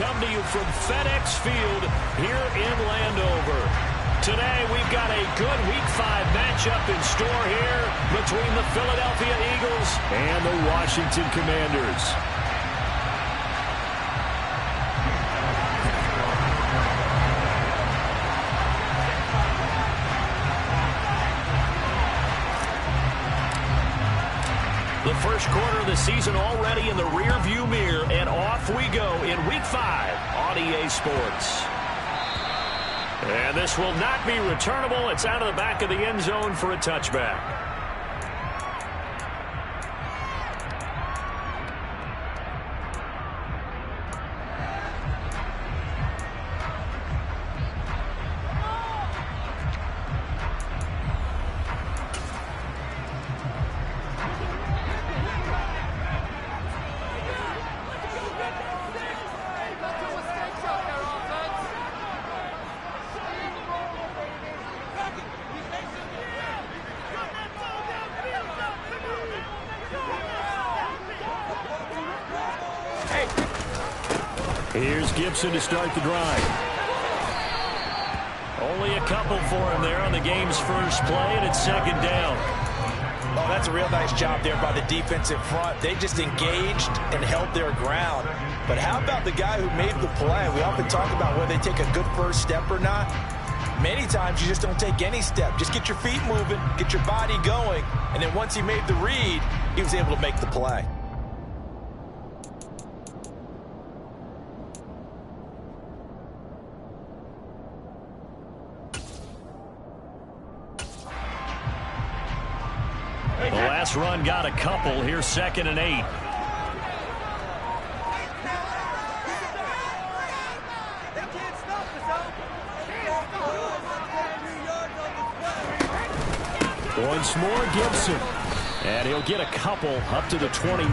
come to you from FedEx Field here in Landover. Today, we've got a good Week 5 matchup in store here between the Philadelphia Eagles and the Washington Commanders. The first quarter of the season already in the rearview mirror, and off we go in Week 5 on EA Sports. And this will not be returnable. It's out of the back of the end zone for a touchback. Here's Gibson to start the drive. Only a couple for him there on the game's first play, and it's second down. Oh, that's a real nice job there by the defensive front. They just engaged and held their ground. But how about the guy who made the play? We often talk about whether they take a good first step or not. Many times you just don't take any step. Just get your feet moving, get your body going, and then once he made the read, he was able to make the play. The last run got a couple. Here's 2nd and 8. Once more, Gibson. And he'll get a couple up to the 29.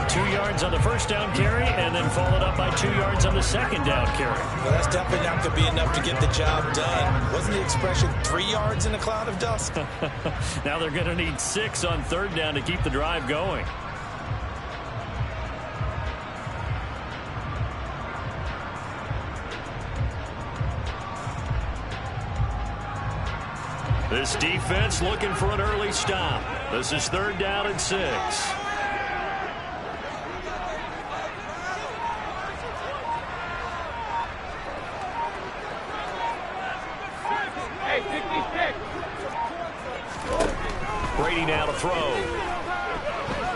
2 yards on the first down carry, and then followed up by 2 yards on the second down carry. Well, that's definitely not going to be enough to get the job done. Wasn't the expression 3 yards in a cloud of dust? Now they're going to need 6 on 3rd down to keep the drive going. This defense looking for an early stop. This is 3rd down and 6. Brady now to throw.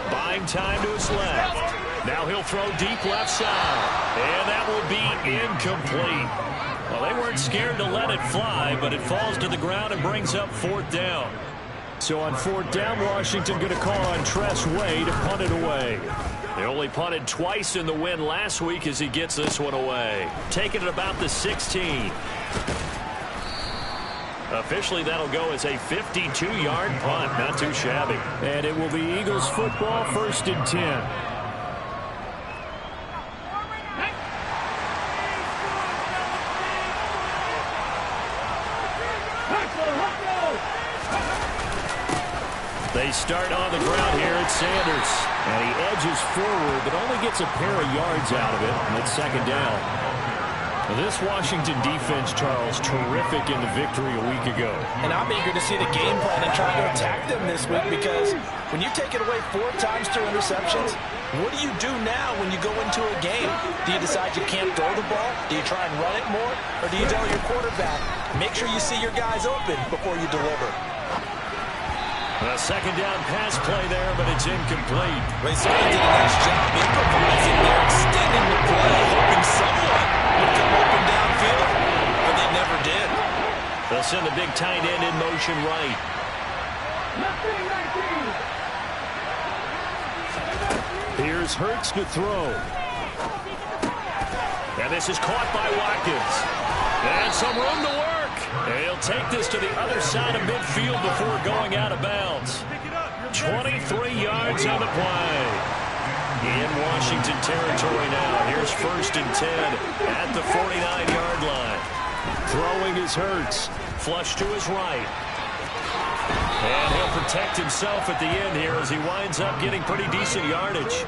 Buying time to his left. Now he'll throw deep left side. And that will be incomplete. Well, they weren't scared to let it fly, but it falls to the ground and brings up 4th down. So on 4th down, Washington going to call on Tress Way to punt it away. They only punted twice in the win last week as he gets this one away. Taking it about the 16. Officially, that'll go as a 52-yard punt. Not too shabby. And it will be Eagles football, 1st and 10. They start on the ground here at Sanders. And he edges forward, but only gets a pair of yards out of it. And it's 2nd down. This Washington defense, Charles, terrific in the victory a week ago. And I'm eager to see the game plan and try to attack them this week, because when you take it away 4 times through interceptions, what do you do now when you go into a game? Do you decide you can't throw the ball? Do you try and run it more? Or do you tell your quarterback, make sure you see your guys open before you deliver? A 2nd down pass play there, but it's incomplete. They certainly did a nice job improvising there, extending the play, hoping someone would come open downfield, but they never did. They'll send the big tight end in motion right. Here's Hurts to throw. And this is caught by Watkins. And some room to work. And he'll take this to the other side of midfield before going out of bounds. 23 yards on the play. In Washington territory now. Here's 1st and 10 at the 49-yard line. Throwing is Hurts. Flush to his right. And he'll protect himself at the end here as he winds up getting pretty decent yardage.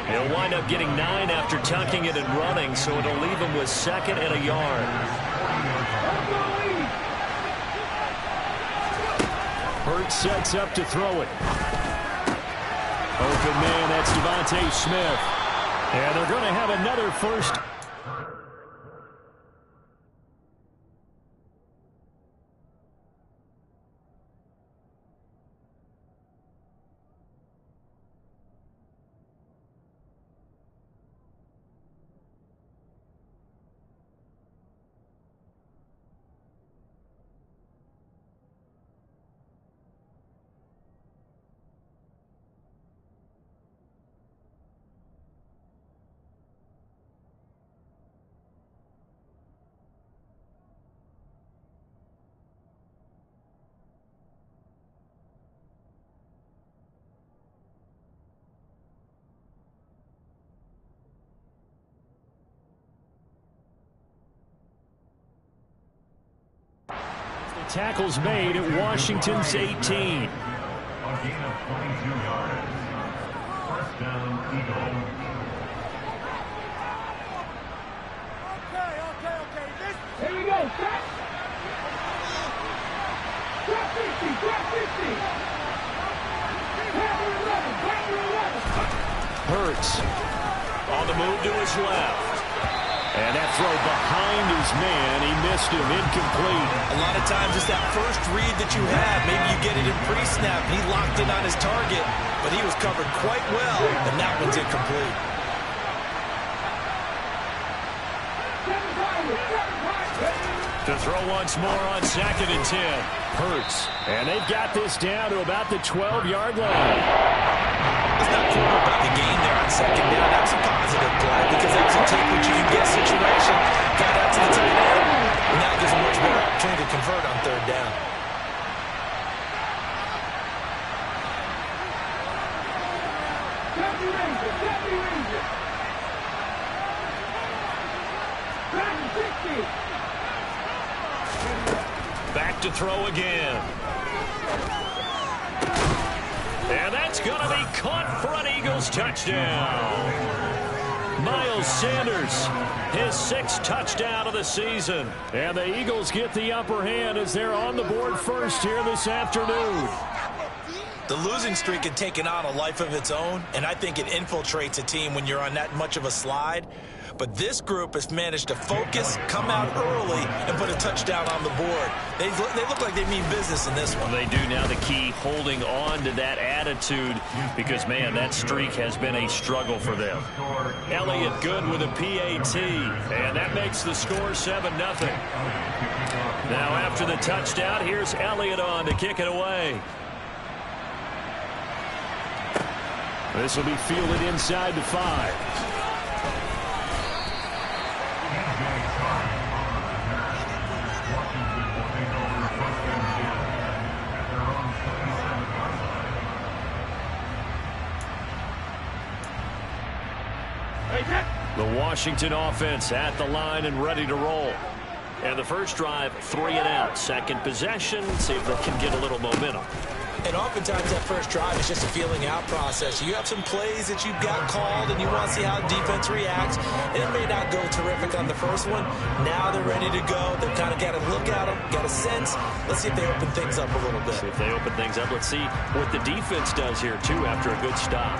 He'll wind up getting 9 after tucking it and running, so it'll leave him with 2nd and a yard. Hurts sets up to throw it. Open man, that's Devontae Smith. And they're going to have another first. Tackles made at Washington's 18. Gain of 22 yards. First down, Eagles. Here we go. Trap 50. Trap 50. Hurts on the move to his left. And that throw behind his man, he missed him, incomplete. A lot of times it's that first read that you have. Maybe you get it in pre-snap. He locked in on his target, but he was covered quite well, and that one's incomplete. To throw once more on 2nd and 10. Hurts. And they've got this down to about the 12-yard line. It's not cool about the gain there on 2nd down. That's a positive play because that's a take what you can get situation. Got out to the tight end, and that gives a much better opportunity to convert on 3rd down. Back to throw again. And that's going to be caught for an Eagles touchdown. Miles Sanders, his 6th touchdown of the season. And the Eagles get the upper hand as they're on the board first here this afternoon. The losing streak had taken on a life of its own, and I think it infiltrates a team when you're on that much of a slide. But this group has managed to focus, come out early, and put a touchdown on the board. They look like they mean business in this one. They do. Now the key, holding on to that attitude, because, man, that streak has been a struggle for them. Elliott good with a PAT, and that makes the score 7-0. Now after the touchdown, here's Elliott on to kick it away. This will be fielded inside the 5. The Washington offense at the line and ready to roll. And the first drive, 3 and out. 2nd possession, see if they can get a little momentum. And oftentimes that first drive is just a feeling out process. You have some plays that you've got called and you want to see how defense reacts. It may not go terrific on the first one. Now they're ready to go. They've kind of got a look at them, got a sense. Let's see if they open things up a little bit. See if they open things up. Let's see what the defense does here, too, after a good stop.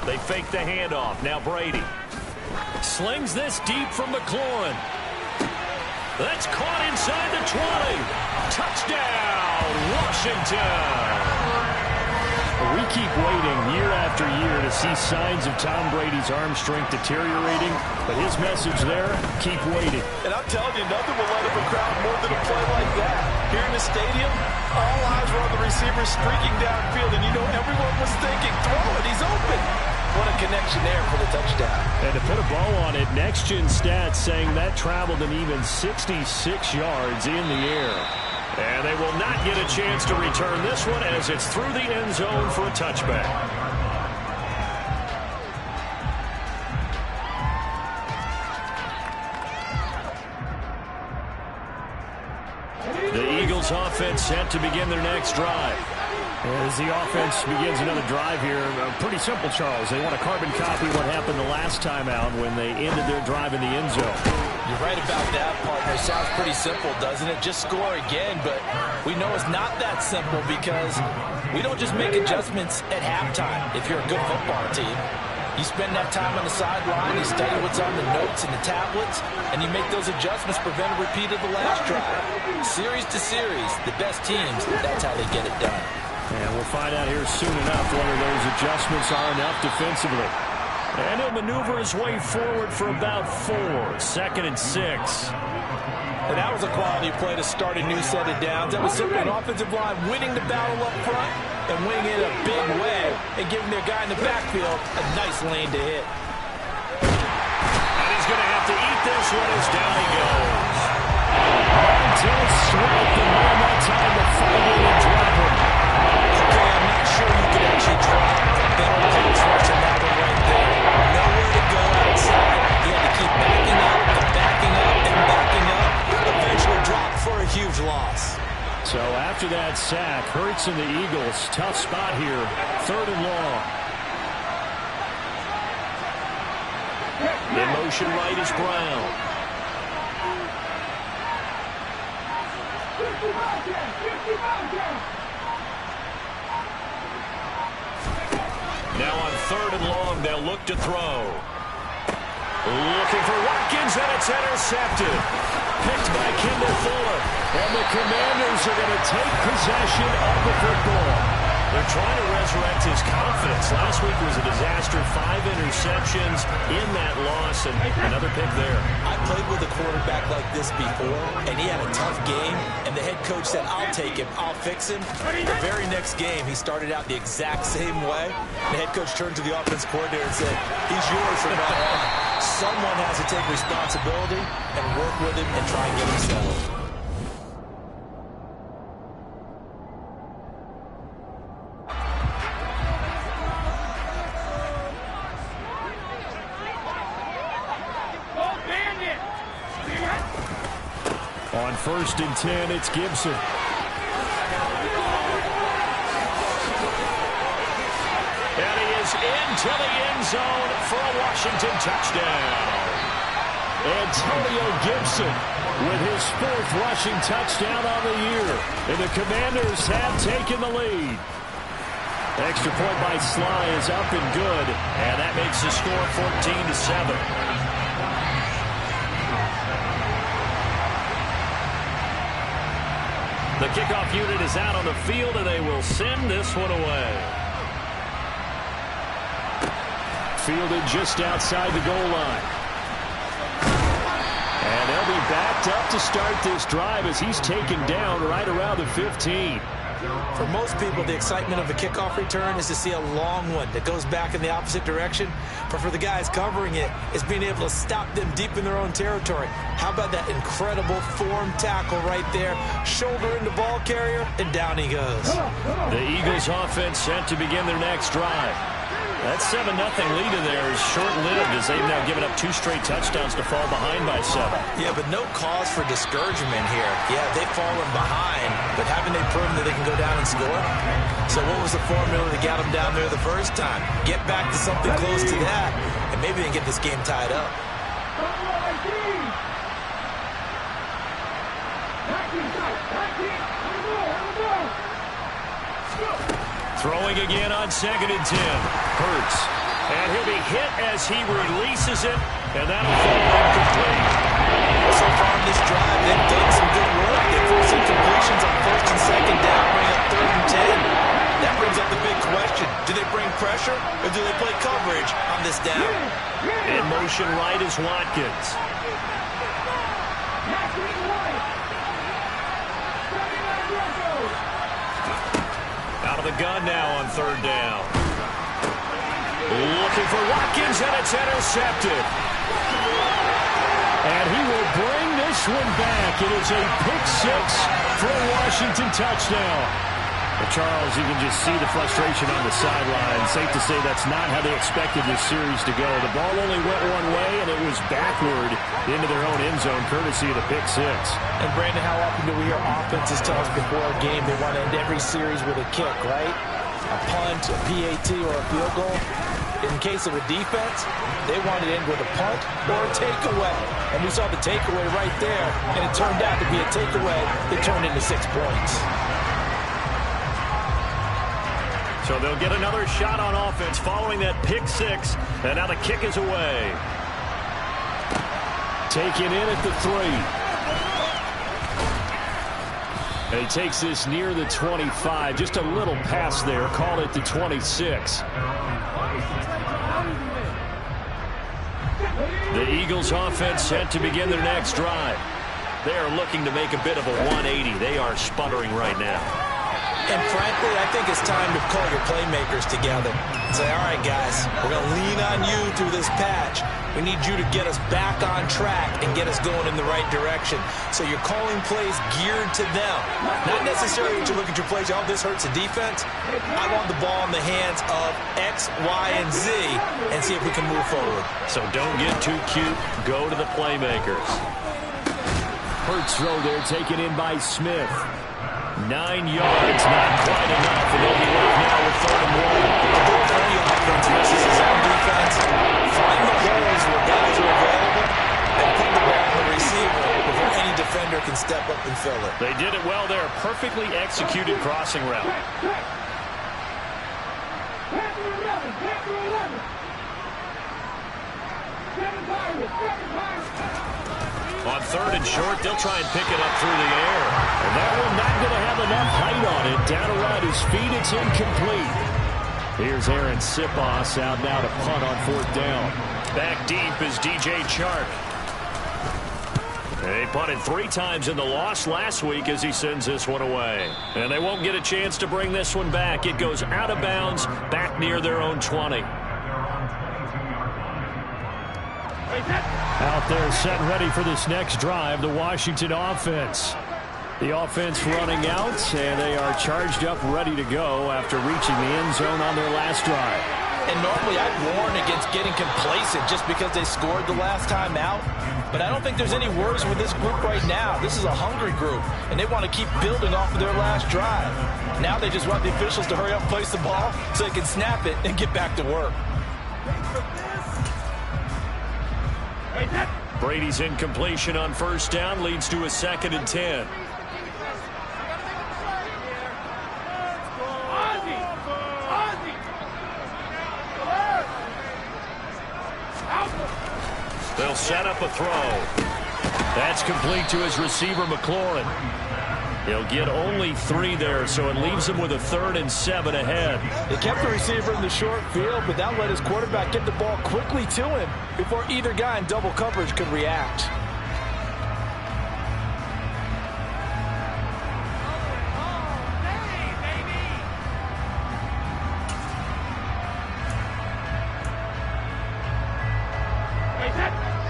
They fake the handoff. Now Brady slings this deep from McLaurin. That's caught inside the 20. Touchdown, Washington. We keep waiting year after year to see signs of Tom Brady's arm strength deteriorating, but his message there, keep waiting. And I'm telling you, nothing will light up a crowd more than a play like that. Here in the stadium, all eyes were on the receiver streaking downfield, and you know everyone was thinking, throw it, he's open. What a connection there for the touchdown. And to put a bow on it, Next Gen Stats saying that traveled an even 66 yards in the air. And they will not get a chance to return this one as it's through the end zone for a touchback. Eagles offense set to begin their next drive. As the offense begins another drive here, pretty simple, Charles. They want to carbon copy what happened the last time out when they ended their drive in the end zone. You're right about that, partner. Sounds pretty simple, doesn't it? Just score again, but we know it's not that simple because we don't just make adjustments at halftime if you're a good football team. You spend that time on the sideline, you study what's on the notes and the tablets, and you make those adjustments, prevent a repeat of the last drive. Series to series, the best teams, that's how they get it done. And we'll find out here soon enough whether those adjustments are enough defensively. And he'll maneuver his way forward for about 4. 2nd and 6. And that was a quality play to start a new set of downs. That was simply an offensive line winning the battle up front and winning it a big way and giving their guy in the backfield a nice lane to hit. And he's going to have to eat this one as down he goes. Montez Sweat, the man that time to find it and drop him. Okay, I'm not sure you could actually drop a better pass rush than that one right there. Nowhere to go outside. He had to keep backing up and backing up and backing up. Eventually dropped for a huge loss. So after that sack, Hurts and the Eagles, tough spot here. 3rd and long. In motion right is Brown. Now on 3rd and long, they'll look to throw. Looking for Watkins, and it's intercepted. Picked by Kendall Fuller. And the Commanders are going to take possession of the football. They're trying to resurrect his confidence. Last week was a disaster. 5 interceptions in that loss, and another pick there. I played with a quarterback like this before, and he had a tough game, and the head coach said, I'll take him, I'll fix him. The very next game, he started out the exact same way. The head coach turned to the offense coordinator and said, he's yours from now on. Someone has to take responsibility and work with him and try and get him settled. On 1st and 10, it's Gibson. And he is into the end zone for a Washington touchdown. Antonio Gibson with his 4th rushing touchdown on the year. And the Commanders have taken the lead. Extra point by Sly is up and good. And that makes the score 14-7. The kickoff unit is out on the field, and they will send this one away. Fielded just outside the goal line. And they'll be backed up to start this drive as he's taken down right around the 15. For most people, the excitement of a kickoff return is to see a long one that goes back in the opposite direction. But for the guys covering it, it's being able to stop them deep in their own territory. How about that incredible form tackle right there? Shoulder into ball carrier, and down he goes. The Eagles offense set to begin their next drive. That 7-0 lead in there is short-lived as they've now given up 2 straight touchdowns to fall behind by 7. Yeah, but no cause for discouragement here. Yeah, they've fallen behind, but haven't they proven that they can go down and score? So what was the formula that got them down there the first time? Get back to something close to that, and maybe they can get this game tied up. Throwing again on 2nd and 10. Hurts. And he'll be hit as he releases it, and that'll fall incomplete. So far in this drive, they've done some good work. They forced some completions on 1st and 2nd down, bring up 3rd and 10. That brings up the big question. Do they bring pressure, or do they play coverage on this down? In motion right is Watkins. Out of the gun now on 3rd down. Looking for Watkins, and it's intercepted. And he will bring this one back. It is a pick 6 for a Washington touchdown. Well, Charles, you can just see the frustration on the sideline. Safe to say that's not how they expected this series to go. The ball only went one way, and it was backward into their own end zone, courtesy of the pick six. And, Brandon, how often do we hear offenses tell us before a game they want to end every series with a kick, right? A punt, a PAT, or a field goal. In case of a defense, they wanted to end with a punt or a takeaway. And we saw the takeaway right there, and it turned out to be a takeaway that turned into 6 points. So they'll get another shot on offense following that pick six, and now the kick is away. Taken in at the 3. And he takes this near the 25. Just a little pass there. Call it the 26. The Eagles offense set to begin their next drive. They are looking to make a bit of a 180. They are sputtering right now. And frankly, I think it's time to call your playmakers together and say, all right, guys, we're going to lean on you through this patch. We need you to get us back on track and get us going in the right direction. So you're calling plays geared to them. Not necessarily that you look at your plays, oh, this hurts the defense. I want the ball in the hands of X, Y, and Z and see if we can move forward. So don't get too cute. Go to the playmakers. Hurts throw there, taken in by Smith. 9 yards, not quite enough, and they'll be left now with 3rd and 1. The any offense versus his own defense, find the holes where guys are available and put the ball on the receiver before any defender can step up and fill it. They did it well there. Perfectly executed crossing route. On 3rd and short, they'll try and pick it up through the air. And that one not going to have enough height on it. Down around his feet, it's incomplete. Here's Aaron Sipos out now to punt on 4th down. Back deep is DJ Chark. They punted 3 times in the loss last week as he sends this one away. And they won't get a chance to bring this one back. It goes out of bounds back near their own 20. Out there set and ready for this next drive, the Washington offense. The offense running out, and they are charged up, ready to go after reaching the end zone on their last drive. And normally I'd warn against getting complacent just because they scored the last time out. But I don't think there's any worries with this group right now. This is a hungry group, and they want to keep building off of their last drive. Now they just want the officials to hurry up and place the ball so they can snap it and get back to work. Brady's incompletion on 1st down leads to a 2nd and 10. They'll set up a throw. That's complete to his receiver, McLaurin. He'll get only 3 there, so it leaves him with a 3rd and 7 ahead. They kept the receiver in the short field, but that let his quarterback get the ball quickly to him before either guy in double coverage could react.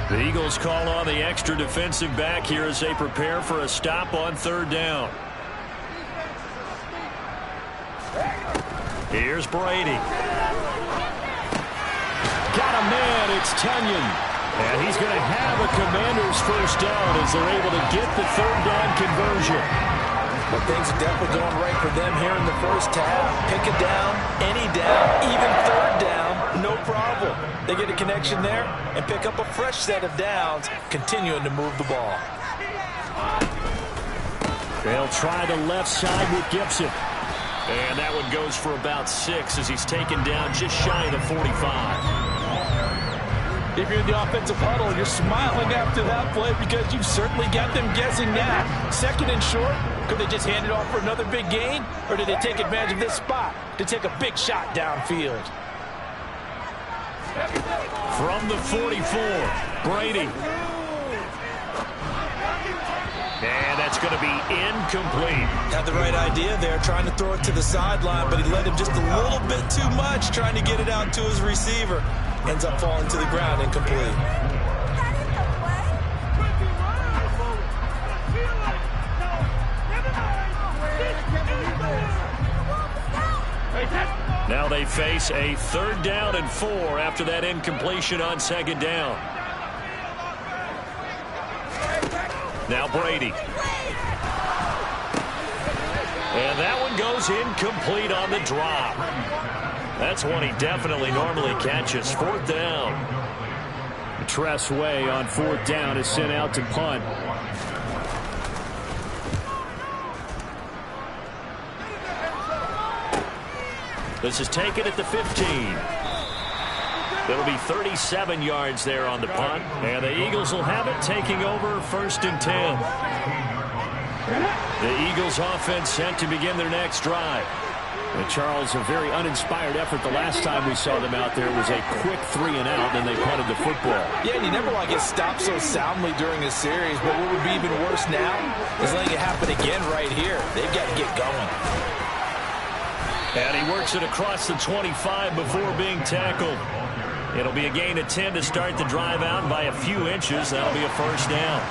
The Eagles call on the extra defensive back here as they prepare for a stop on 3rd down. Here's Brady. Got a man, it's Tunyon. And he's going to have a Commanders 1st down as they're able to get the 3rd down conversion. But things are definitely going right for them here in the first half. Pick a down, any down, even 3rd down, no problem. They get a connection there and pick up a fresh set of downs, continuing to move the ball. They'll try the left side with Gibson. And that one goes for about 6 as he's taken down just shy of the 45. If you're in the offensive huddle, you're smiling after that play because you've certainly got them guessing now. 2nd and short, could they just hand it off for another big gain? Or did they take advantage of this spot to take a big shot downfield? From the 44, Brady. And that's going to be incomplete. Had the right idea there, trying to throw it to the sideline, but he led him just a little bit too much, trying to get it out to his receiver. Ends up falling to the ground, incomplete. Now they face a 3rd down and 4 after that incompletion on 2nd down. Now Brady. And that one goes incomplete on the drop. That's one he definitely normally catches. 4th down. Tress Way on 4th down is sent out to punt. This is taken at the 15. It'll be 37 yards there on the punt. And the Eagles will have it, taking over 1st and 10. The Eagles offense set to begin their next drive. And Charles, a very uninspired effort the last time we saw them out there. It was a quick 3 and out, and they punted the football. Yeah, and you never want to get stopped so soundly during a series, but what would be even worse now is letting it happen again right here. They've got to get going. And he works it across the 25 before being tackled. It'll be a gain of 10 to start the drive out by a few inches. That'll be a 1st down.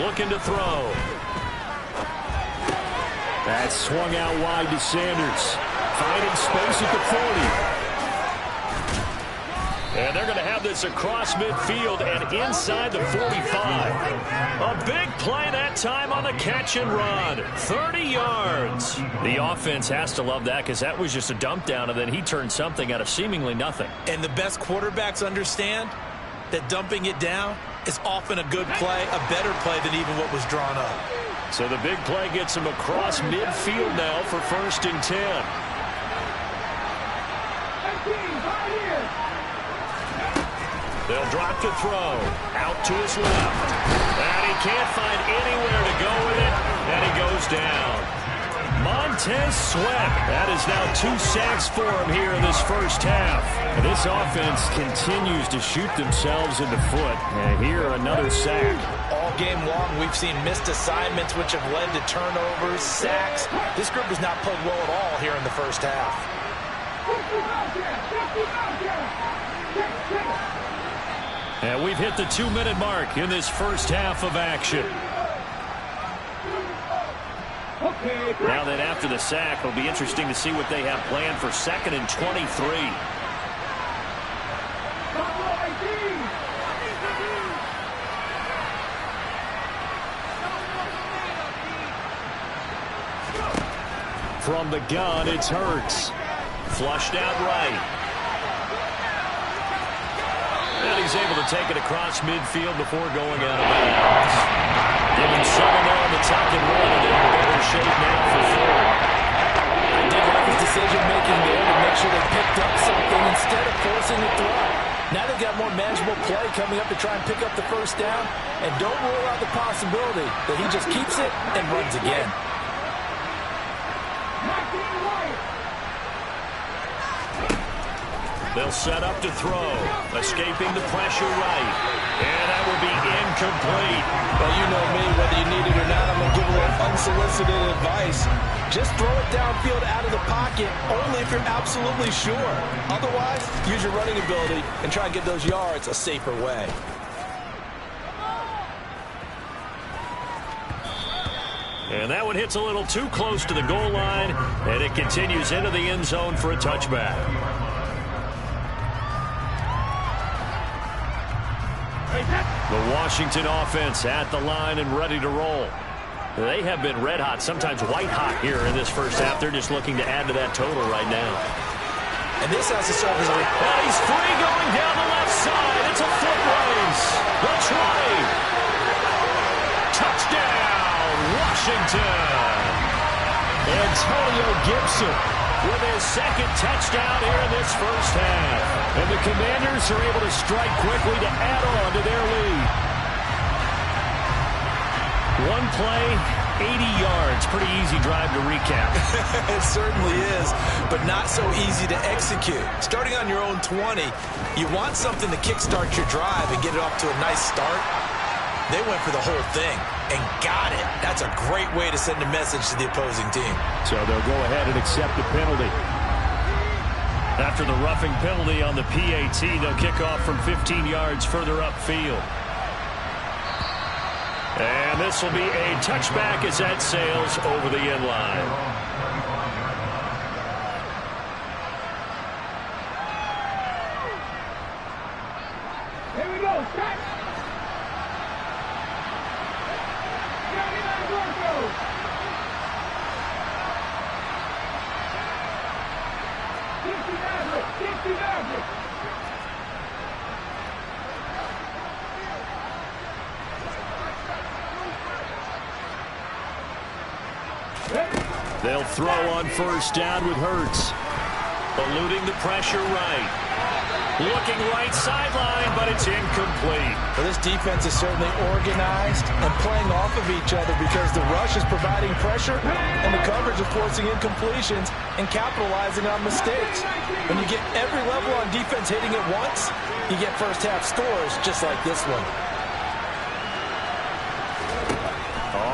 Looking to throw. That's swung out wide to Sanders. Finding space at the 40. And they're going to have this across midfield and inside the 45. A big play that time on the catch and run. 30 yards. The offense has to love that because that was just a dump down, and then he turned something out of seemingly nothing. And the best quarterbacks understand that dumping it down is often a good play, a better play than even what was drawn up. So the big play gets him across midfield now for 1st and 10. They'll drop to throw. Out to his left. And he can't find anywhere to go with it. And he goes down. Montez Sweat. That is now 2 sacks for him here in this first half. And this offense continues to shoot themselves in the foot. And here another sack. All game long, we've seen missed assignments, which have led to turnovers, sacks. This group has not played well at all here in the first half. And we've hit the 2-minute mark in this first half of action. Now then, after the sack, it'll be interesting to see what they have planned for 2nd and 23. From the gun, it's Hurts. Flushed out right. And he's able to take it across midfield before going out of bounds. Giving 7 there on the top and run, and they're in better shape now for 4. I did like his decision-making there to make sure they picked up something instead of forcing the throw. Now they've got more manageable play coming up to try and pick up the 1st down, and don't rule out the possibility that he just keeps it and runs again. They'll set up to throw. Escaping the pressure right. And that will be incomplete. Well, you know me, whether you need it or not, I'm going to give a little unsolicited advice. Just throw it downfield out of the pocket, only if you're absolutely sure. Otherwise, use your running ability and try and get those yards a safer way. And that one hits a little too close to the goal line, and it continues into the end zone for a touchback. The Washington offense at the line and ready to roll. They have been red hot, sometimes white hot here in this first half. They're just looking to add to that total right now. And this has to serve as a... And he's free going down the left side. It's a foot race. That's right. Touchdown, Washington. Antonio Gibson with his 2nd touchdown here in this first half. And the Commanders are able to strike quickly to add on to their lead. One play, 80 yards. Pretty easy drive to recap. It certainly is, but not so easy to execute. Starting on your own 20, you want something to kickstart your drive and get it off to a nice start. They went for the whole thing and got it. That's a great way to send a message to the opposing team. So they'll go ahead and accept the penalty. After the roughing penalty on the PAT, they'll kick off from 15 yards further upfield. And this will be a touchback as that sails over the end line. Here we go, start. They'll throw on first down with Hurts. Eluding the pressure right. Looking right sideline, but it's incomplete. Well, this defense is certainly organized and playing off of each other because the rush is providing pressure and the coverage is forcing incompletions and capitalizing on mistakes. When you get every level on defense hitting at once, you get first half scores just like this one.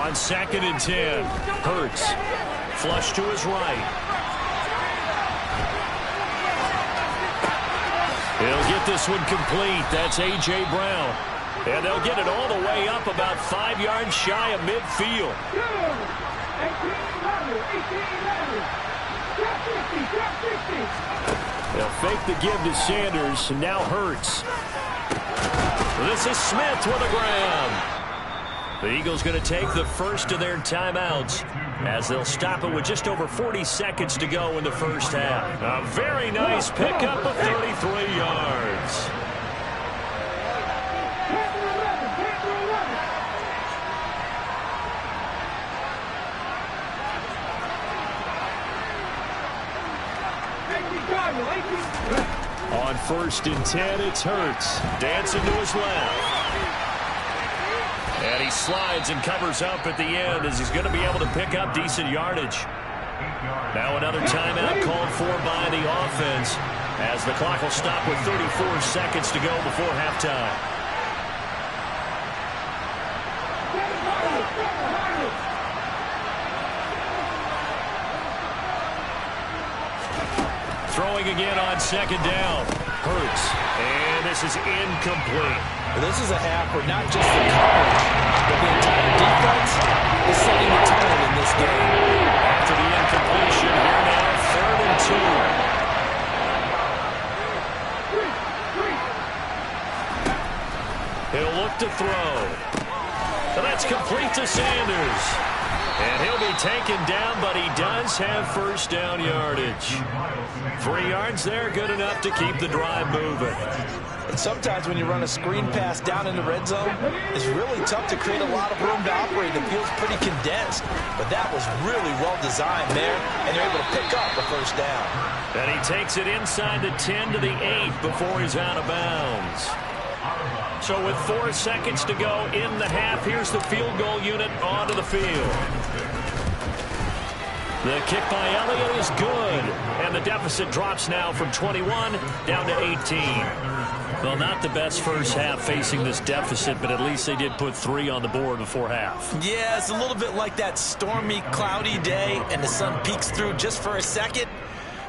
On 2nd and 10, Hurts. Flush to his right. He'll get this one complete. That's A.J. Brown. And they'll get it all the way up about 5 yards shy of midfield. 18-11. They'll fake the give to Sanders. And now Hurts. This is Smith with a grab. The Eagles going to take the first of their timeouts as they'll stop it with just over 40 seconds to go in the first half. A very nice pickup of 33 yards. On 1st and 10, it's Hurts. Dancing to his left. And he slides and covers up at the end as he's going to be able to pick up decent yardage. Now another timeout called for by the offense as the clock will stop with 34 seconds to go before halftime. Throwing again on 2nd down. Hurts. And this is incomplete. This is a half where not just the coverage, but the entire defense is setting the tone in this game. After the incompletion, here now, 3rd and 2. He'll look to throw. And that's complete to Sanders. And he'll be taken down, but he does have first down yardage. 3 yards there, good enough to keep the drive moving. And sometimes when you run a screen pass down in the red zone, it's really tough to create a lot of room to operate. The field's pretty condensed, but that was really well designed there, and they're able to pick up the first down. And he takes it inside the 10 to the 8 before he's out of bounds. So with 4 seconds to go in the half, here's the field goal unit onto the field. The kick by Elliott is good, and the deficit drops now from 21 down to 18. Well, not the best first half facing this deficit, but at least they did put 3 on the board before half. Yeah, it's a little bit like that stormy, cloudy day, and the sun peeks through just for a second.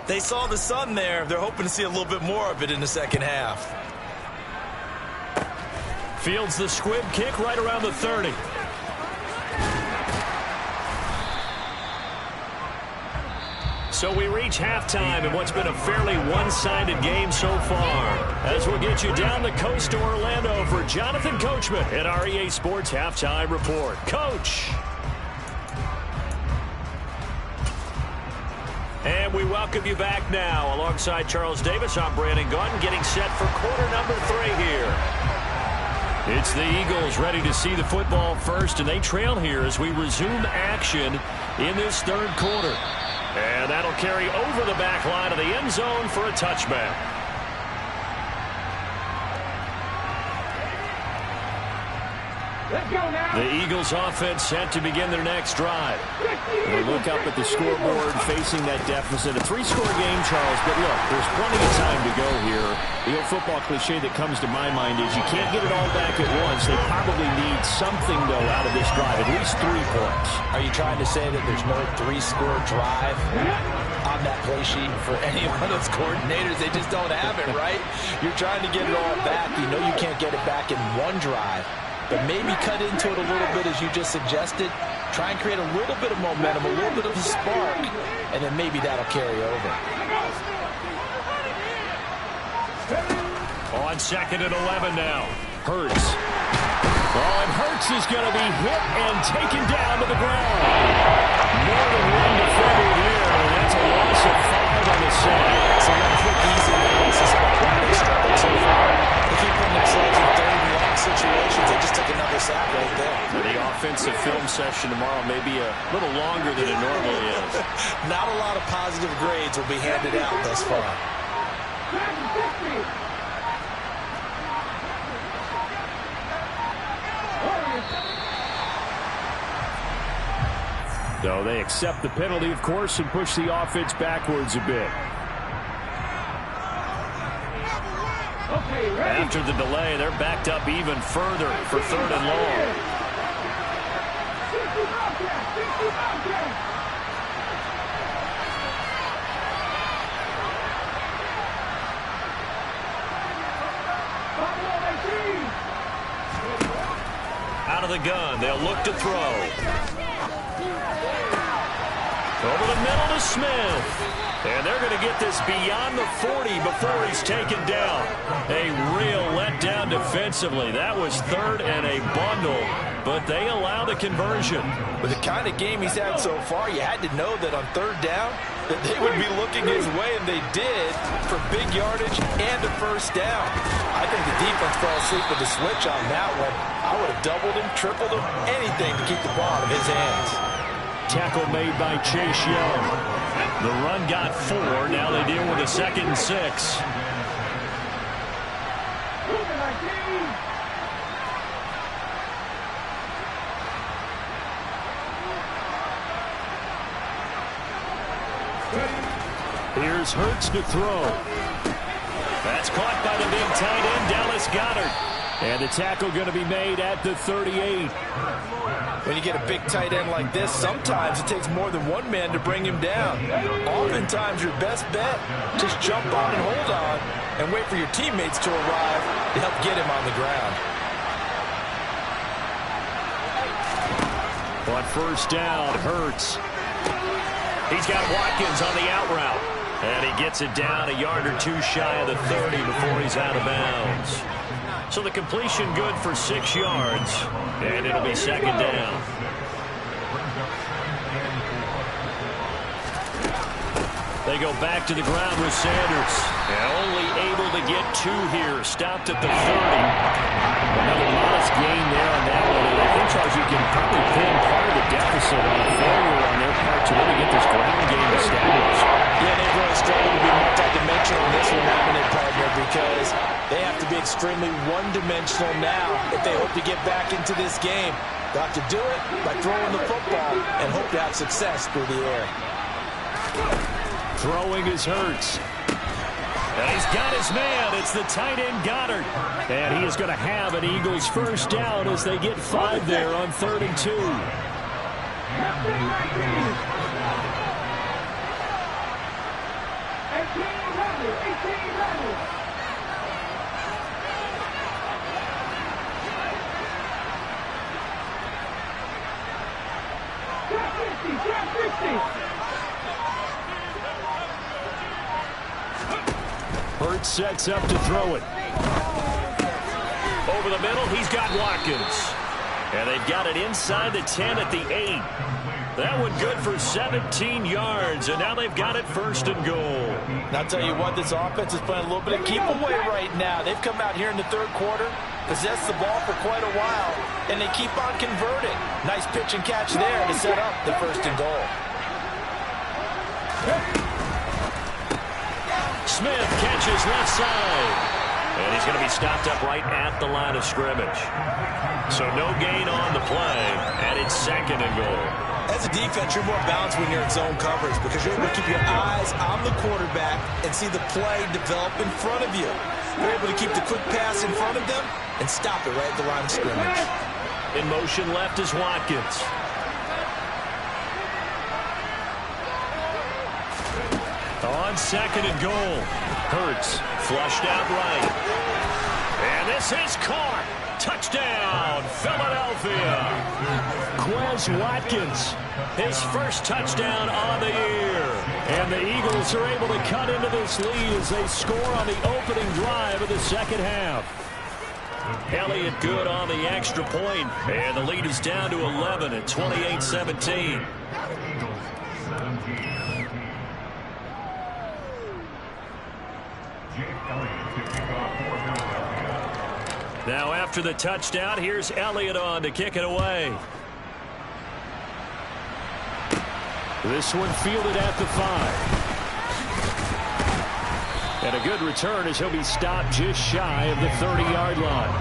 They saw the sun there. They're hoping to see a little bit more of it in the second half. Fields the squib kick right around the 30. So we reach halftime in what's been a fairly one-sided game so far. As we'll get you down the coast to Orlando for Jonathan Coachman at our EA Sports Halftime Report. Coach. And we welcome you back now. Alongside Charles Davis, I'm Brandon Gaudin, getting set for quarter number 3 here. It's the Eagles ready to see the football first, and they trail here as we resume action in this 3rd quarter. And that'll carry over the back line of the end zone for a touchback. Let's go now. The Eagles offense set to begin their next drive. They look up at the scoreboard facing that deficit. A 3-score game, Charles, but look, there's plenty of time to go here. The old football cliche that comes to my mind is you can't get it all back at once. They probably need something, though, out of this drive, at least 3 points. Are you trying to say that there's no 3-score drive on that play sheet for any one of those coordinators? They just don't have it, right? You're trying to get it all back. You know you can't get it back in one drive. but maybe cut into it a little bit as you just suggested. Try and create a little bit of momentum, a little bit of a spark, and then maybe that'll carry over. On 2nd and 11 now. Hurts. Oh, and Hurts is going to be hit and taken down to the ground. More than one defender here, and that's a loss of 5 on the side. So one quick, easy analysis of how they struggled so far. They keep putting themselves in third and long situations. They just took another sack right there. The offensive film session tomorrow may be a little longer than it normally is. Not a lot of positive grades will be handed out thus far. So they accept the penalty, of course, and push the offense backwards a bit. After the delay, they're backed up even further for 3rd and long. Out of the gun, they'll look to throw. Over the middle to Smith. And they're going to get this beyond the 40 before he's taken down. A real letdown defensively. That was 3rd and a bundle, but they allow the conversion. With the kind of game he's had so far, you had to know that on 3rd down, that they would be looking his way, and they did, for big yardage and a 1st down. I think the defense fell asleep with the switch on that one. I would have doubled him, tripled him, anything to keep the ball out of his hands. Tackle made by Chase Young. The run got 4. Now they deal with a 2nd and 6. Here's Hurts to throw. That's caught by the big tight end, Dallas Goedert. And the tackle going to be made at the 38. When you get a big tight end like this, sometimes it takes more than one man to bring him down. Oftentimes, your best bet, just jump on and hold on and wait for your teammates to arrive to help get him on the ground. On 1st down, Hurts. He's got Watkins on the out route. And he gets it down a yard or 2 shy of the 30 before he's out of bounds. So the completion good for 6 yards, and it'll be 2nd down. They go back to the ground with Sanders. And only able to get 2 here, stopped at the 30. Another modest gain there on that one. And I think, Charles, you can probably pin part of the deficit on a failure on their part to really get this ground game established. Yeah, they've really struggled to be multi-dimensional in this one, haven't they, partner? Because they have to be extremely one-dimensional now if they hope to get back into this game. Got to do it by throwing the football and hope to have success through the air. Throwing is Hurts. And he's got his man. It's the tight end Goedert. And he is going to have an Eagles 1st down as they get 5 there on 3rd and 2. Hurts sets up to throw it. Over the middle, he's got Watkins. And they've got it inside the 10 at the 8. That one good for 17 yards, and now they've got it 1st and goal. And I'll tell you what, this offense is playing a little bit of keep away right now. They've come out here in the 3rd quarter, possessed the ball for quite a while, and they keep on converting. Nice pitch and catch there to set up the 1st and goal. Smith catches left side. And he's going to be stopped up right at the line of scrimmage. So no gain on the play, and it's 2nd and goal. As a defense, you're more balanced when you're in zone coverage because you're able to keep your eyes on the quarterback and see the play develop in front of you. You're able to keep the quick pass in front of them and stop it right at the line of scrimmage. In motion left is Watkins. On 2nd and goal. Hurts flushed out right. And this is caught. Touchdown, Philadelphia. Quez Watkins, His first touchdown on the year. and the Eagles are able to cut into this lead as they score on the opening drive of the second half. Elliott good on the extra point, and the lead is down to 11 at 28-17. Now after the touchdown, here's Elliott on to kick it away. This one fielded at the 5. And a good return as he'll be stopped just shy of the 30-yard line.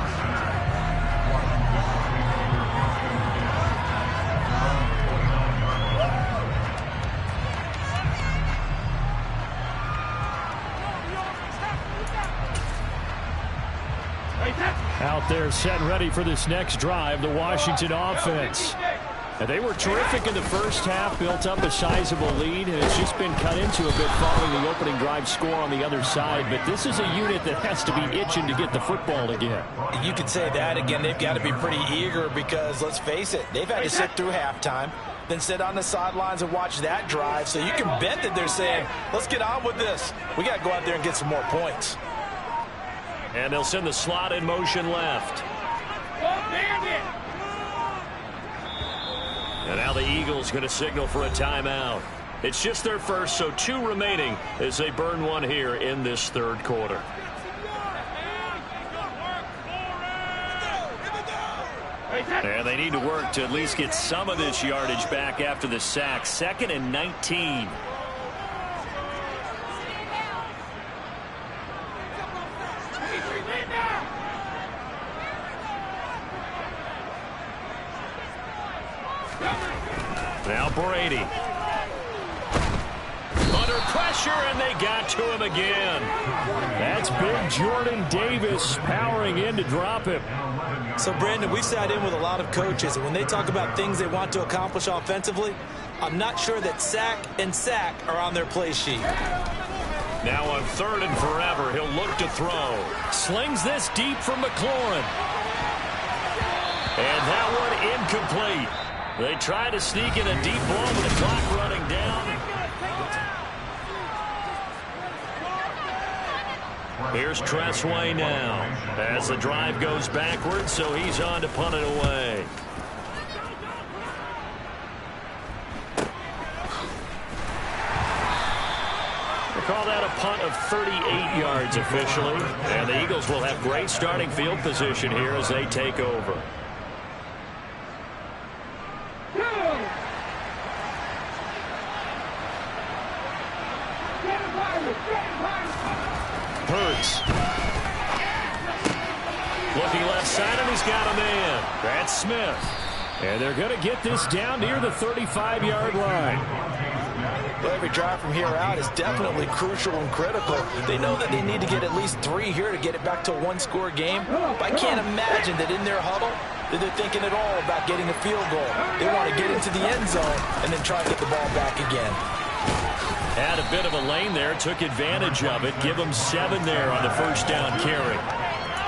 Out there set and ready for this next drive, the Washington offense. And they were terrific in the first half, built up a sizable lead, and it's just been cut into a bit following the opening drive score on the other side. But this is a unit that has to be itching to get the football again. You could say that again. They've got to be pretty eager because, let's face it, they've had to sit through halftime, then sit on the sidelines and watch that drive. So you can bet that they're saying, let's get on with this. We got to go out there and get some more points. And they'll send the slot in motion left. And now the Eagles going to signal for a timeout. It's just their first, so 2 remaining as they burn one here in this third quarter. And they need to work to at least get some of this yardage back after the sack. 2nd and 19. Now Brady. Under pressure, and they got to him again. That's big Jordan Davis powering in to drop him. So, Brandon, we've sat in with a lot of coaches, and when they talk about things they want to accomplish offensively, I'm not sure that sack and sack are on their play sheet. Now on 3rd and forever, he'll look to throw. Slings this deep from McLaurin. And that one incomplete. They try to sneak in a deep ball with the clock running down. Here's Tressway now as the drive goes backwards, so he's on to punt it away. They call that a punt of 38 yards officially, and the Eagles will have great starting field position here as they take over. Hurts. Looking left side, and he's got a man. That's Smith. And they're going to get this down near the 35-yard line. Well, every drive from here out is definitely crucial and critical. They know that they need to get at least 3 here to get it back to a 1-score game. But I can't imagine that in their huddle that they're thinking at all about getting a field goal. They want to get into the end zone and then try to get the ball back again. Had a bit of a lane there, took advantage of it. Give them 7 there on the first down carry.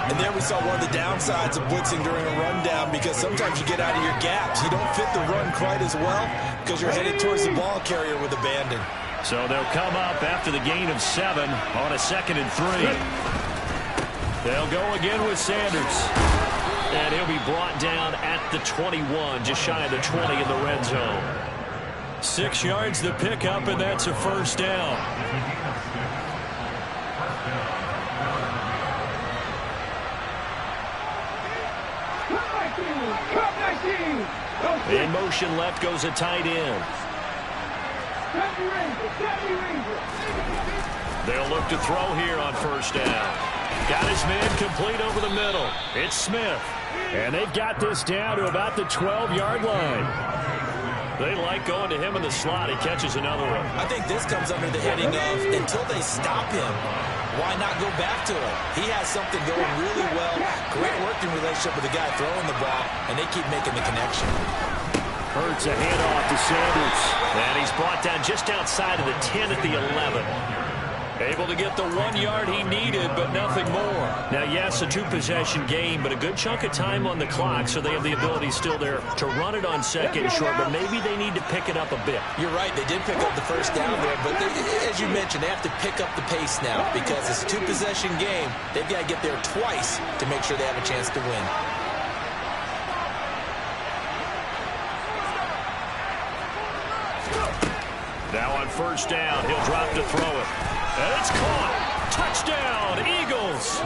And there we saw one of the downsides of blitzing during a rundown, because sometimes you get out of your gaps. You don't fit the run quite as well because you're headed towards the ball carrier with abandon. So they'll come up after the gain of 7 on a 2nd and 3. They'll go again with Sanders. And he'll be brought down at the 21, just shy of the 20 in the red zone. 6 yards the pickup, and that's a first down. In motion left goes a tight end. They'll look to throw here on first down. Got his man complete over the middle. It's Smith. And they've got this down to about the 12-yard line. They like going to him in the slot. He catches another one. I think this comes under the heading of, until they stop him, why not go back to him? He has something going really well. Great working relationship with the guy throwing the ball, and they keep making the connection. Hurts a handoff to Sanders. And he's brought down just outside of the 10 at the 11. Able to get the 1 yard he needed, but nothing more. Now, yes, a 2-possession game, but a good chunk of time on the clock, so they have the ability still there to run it on second and short, but maybe they need to pick it up a bit. You're right. They did pick up the first down there, but as you mentioned, they have to pick up the pace now because it's a 2-possession game. They've got to get there twice to make sure they have a chance to win. Now on first down, he'll drop to throw it. And it's caught. Touchdown, Eagles.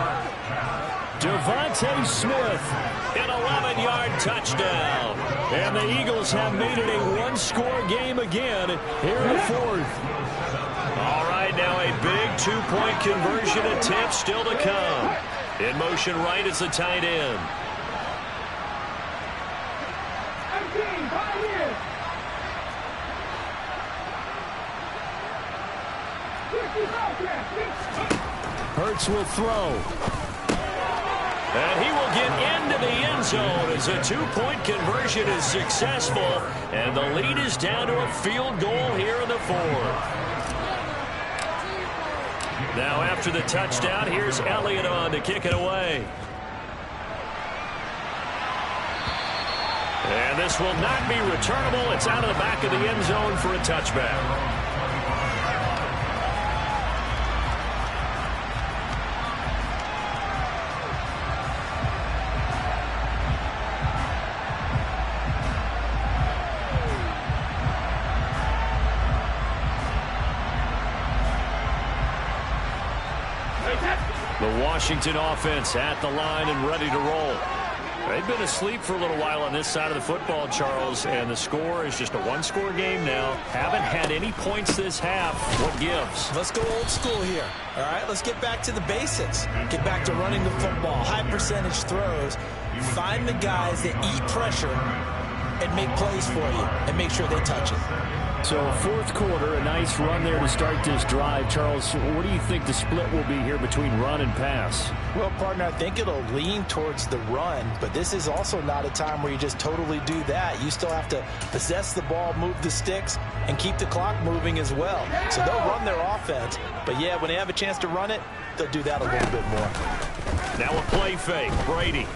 Devontae Smith. An 11-yard touchdown. And the Eagles have made it a one-score game again here in the fourth. All right, now a big 2-point conversion attempt still to come. In motion right is the tight end. 18, 5 years. Hurts will throw. And he will get into the end zone as a 2-point conversion is successful. And the lead is down to a field goal here in the fourth. Now after the touchdown, here's Elliott on to kick it away. And this will not be returnable. It's out of the back of the end zone for a touchback. The Washington offense at the line and ready to roll. They've been asleep for a little while on this side of the football, Charles, and the score is just a one-score game now. Haven't had any points this half. What gives? Let's go old school here. All right, let's get back to the basics. Get back to running the football, high percentage throws. Find the guys that eat pressure and make plays for you and make sure they touch it. So fourth quarter, a nice run there to start this drive. Charles, what do you think the split will be here between run and pass? Well, partner, I think it'll lean towards the run, but this is also not a time where you just totally do that. You still have to possess the ball, move the sticks, and keep the clock moving as well. So they'll run their offense, but yeah, when they have a chance to run it, they'll do that a little bit more. Now a play fake, Brady.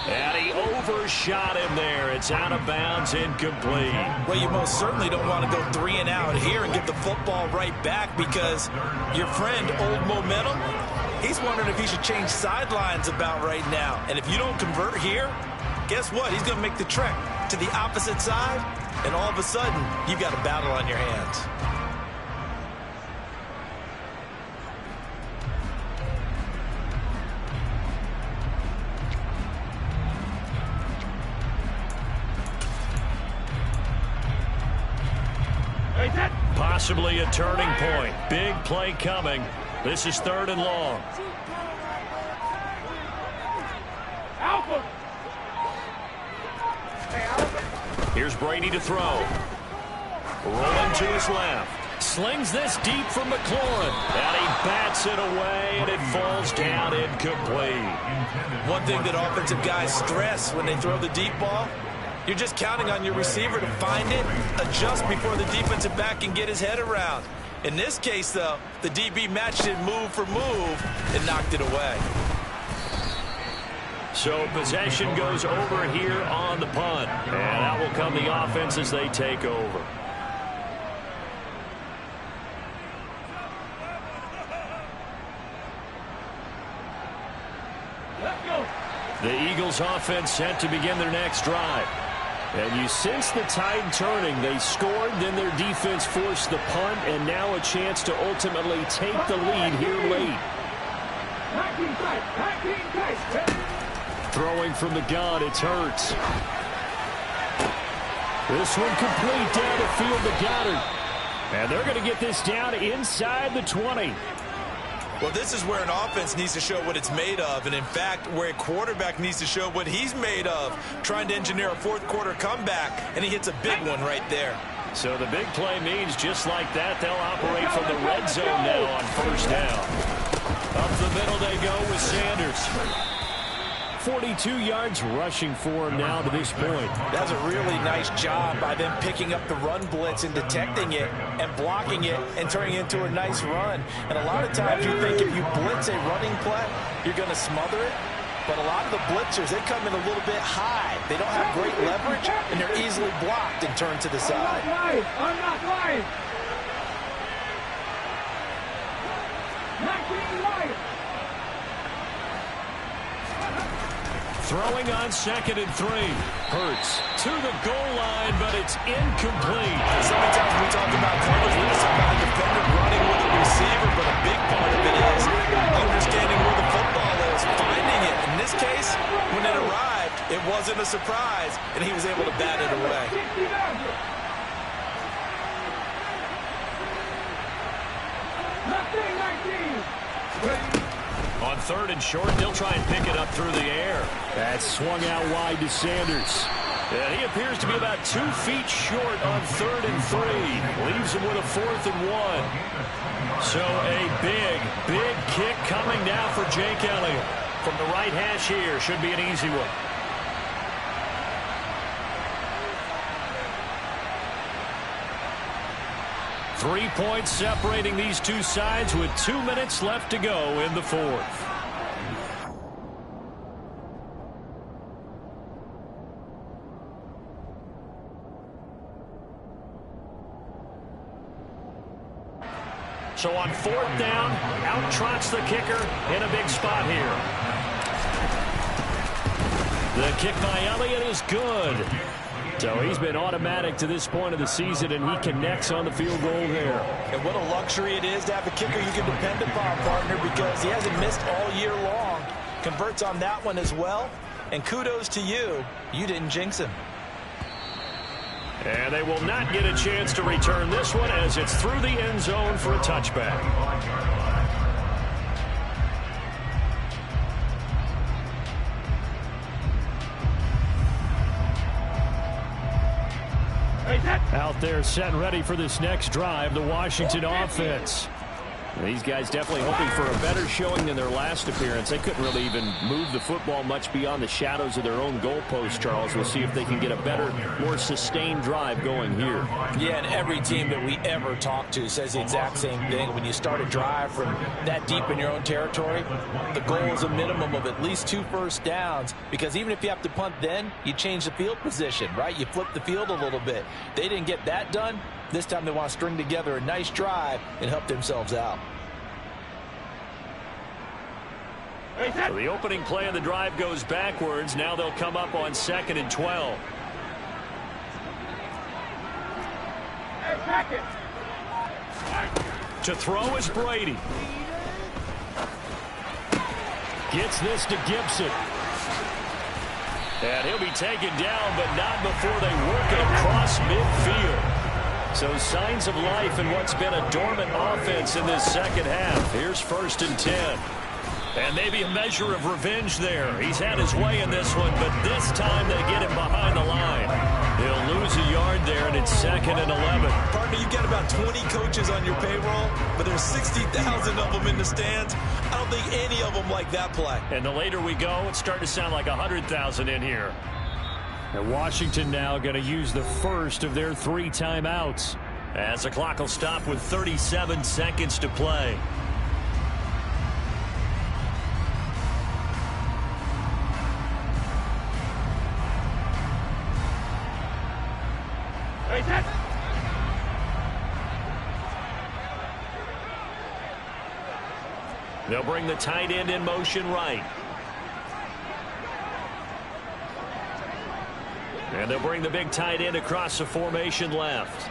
And he overshot him there. It's out of bounds, incomplete. Well, you most certainly don't want to go 3 and out here and get the football right back because your friend, Old Momentum, he's wondering if he should change sidelines about right now. And if you don't convert here, guess what? He's going to make the trek to the opposite side, and all of a sudden, you've got a battle on your hands. Possibly a turning point. Big play coming. This is 3rd and long. Here's Brady to throw. Rolling to his left. Slings this deep for McLaurin. And he bats it away, and it falls down incomplete. One thing that offensive guys stress when they throw the deep ball, you're just counting on your receiver to find it, adjust before the defensive back can get his head around. In this case, though, the DB matched it move for move and knocked it away. So possession goes over here on the punt. And out will come the offense as they take over. The Eagles offense set to begin their next drive. And you sense the tide turning. They scored, then their defense forced the punt, and now a chance to ultimately take the lead here late. Throwing from the gun, it's Hurts. This one complete down the field to Goddard. And they're going to get this down inside the 20. Well, this is where an offense needs to show what it's made of, and in fact, where a quarterback needs to show what he's made of, trying to engineer a fourth quarter comeback, and he hits a big one right there. So the big play means just like that, they'll operate from the red zone now on first down. Up the middle they go with Sanders. 42 yards rushing for him now to this point. That's a really nice job by them picking up the run blitz and detecting it and blocking it and turning it into a nice run. And a lot of times you think if you blitz a running play, you're going to smother it. But a lot of the blitzers, they come in a little bit high. They don't have great leverage, and they're easily blocked and turned to the side. I'm not lying. 19 wide. Throwing on 2nd and 3. Hurts to the goal line, but it's incomplete. So many times we talk about coverage, we just talk about a defender running with a receiver, but a big part of it is understanding where the football is, finding it. In this case, when it arrived, it wasn't a surprise, and he was able to bat it away. On 3rd and short, they'll try and pick it up through the air. That's swung out wide to Sanders. And he appears to be about 2 feet short on 3rd and 3. Leaves him with a 4th and 1. So a big kick coming now for Jake Elliott. From the right hash here, should be an easy one. Three points separating these two sides with 2 minutes left to go in the 4th. So on 4th down, out trots the kicker in a big spot here. The kick by Elliott is good. So he's been automatic to this point of the season, and he connects on the field goal there. And what a luxury it is to have a kicker you can depend upon, partner, because he hasn't missed all year long. Converts on that one as well. And kudos to you. You didn't jinx him. And they will not get a chance to return this one as it's through the end zone for a touchback. Out there set and ready for this next drive, the Washington offense. These guys definitely hoping for a better showing than their last appearance. They couldn't really even move the football much beyond the shadows of their own goalpost, Charles. We'll see if they can get a better, more sustained drive going here. Yeah, and every team that we ever talk to says the exact same thing. When you start a drive from that deep in your own territory, the goal is a minimum of at least 2 first downs, because even if you have to punt then, you change the field position, right? You flip the field a little bit. They didn't get that done. This time they want to string together a nice drive and help themselves out. So the opening play of the drive goes backwards. Now they'll come up on 2nd and 12. To throw is Brady. Gets this to Gibson. And he'll be taken down, but not before they work it across midfield. So signs of life in what's been a dormant offense in this second half. Here's 1st and 10. And maybe a measure of revenge there. He's had his way in this one, but this time they get him behind the line. He'll lose a yard there, and it's 2nd and 11. Partner, you got about 20 coaches on your payroll, but there's 60,000 of them in the stands. I don't think any of them like that play. And the later we go, it's starting to sound like 100,000 in here. And Washington now going to use the first of their 3 timeouts. As the clock will stop with 37 seconds to play. They'll bring the tight end in motion right. And they'll bring the big tight end across the formation left.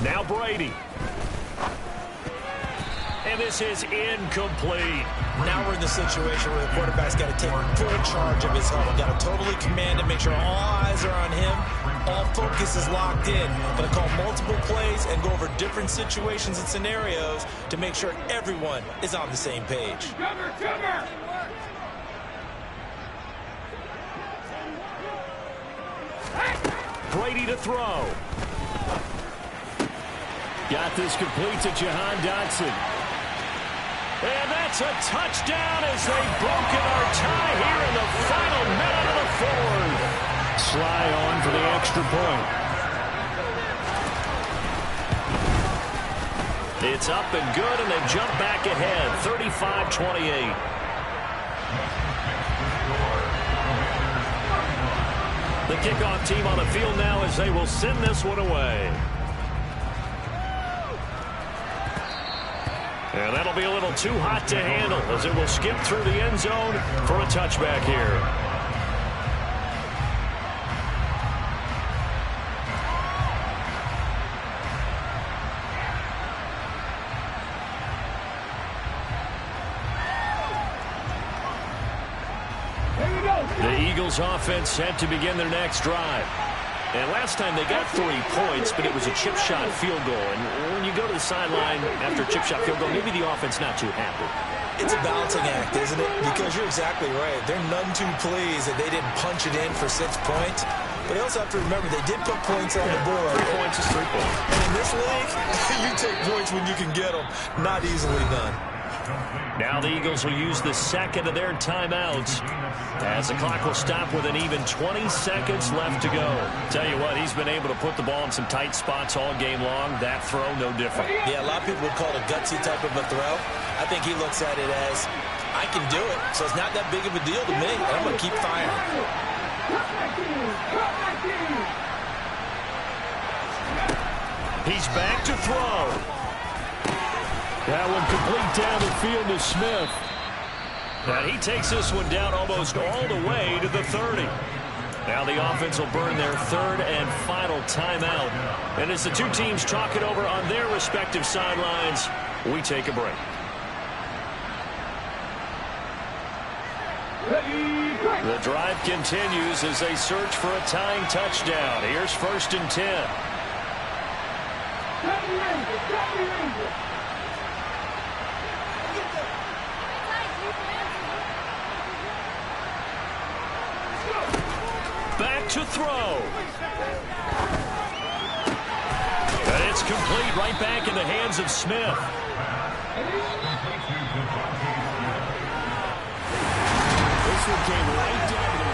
Now Brady. And this is incomplete. Now we're in the situation where the quarterback's got to take full charge of his huddle. Got to totally command it, make sure all eyes are on him. All focus is locked in. Going to call multiple plays and go over different situations and scenarios to make sure everyone is on the same page. Cover! Brady to throw. Got this complete to Jahan Dotson. And that's a touchdown as they've broken our tie here in the final minute of the fourth. Sly on for the extra point. It's up and good, and they jump back ahead, 35-28. The kickoff team on the field now as they will send this one away. And that'll be a little too hot to handle as it will skip through the end zone for a touchback here. The Eagles offense set to begin their next drive. And last time they got 3 points, but it was a chip shot field goal. And when you go to the sideline after a chip shot field goal, maybe the offense not too happy. It's a balancing act, isn't it? Because you're exactly right. They're none too pleased that they didn't punch it in for 6 points. But you also have to remember they did put points on the board. 3 points is 3 points. And in this league, you take points when you can get them. Not easily done. Now the Eagles will use the second of their timeouts as the clock will stop with an even 20 seconds left to go. Tell you what, he's been able to put the ball in some tight spots all game long. That throw, no different. Yeah, a lot of people would call it a gutsy type of a throw. I think he looks at it as, I can do it, so it's not that big of a deal to me, and I'm going to keep firing. He's back to throw. That one complete down the field to Smith. And he takes this one down almost all the way to the 30. Now the offense will burn their third and final timeout. And as the two teams talk it over on their respective sidelines, we take a break. The drive continues as they search for a tying touchdown. Here's 1st and 10. Back to throw. And it's complete, right back in the hands of Smith. This one came right down to the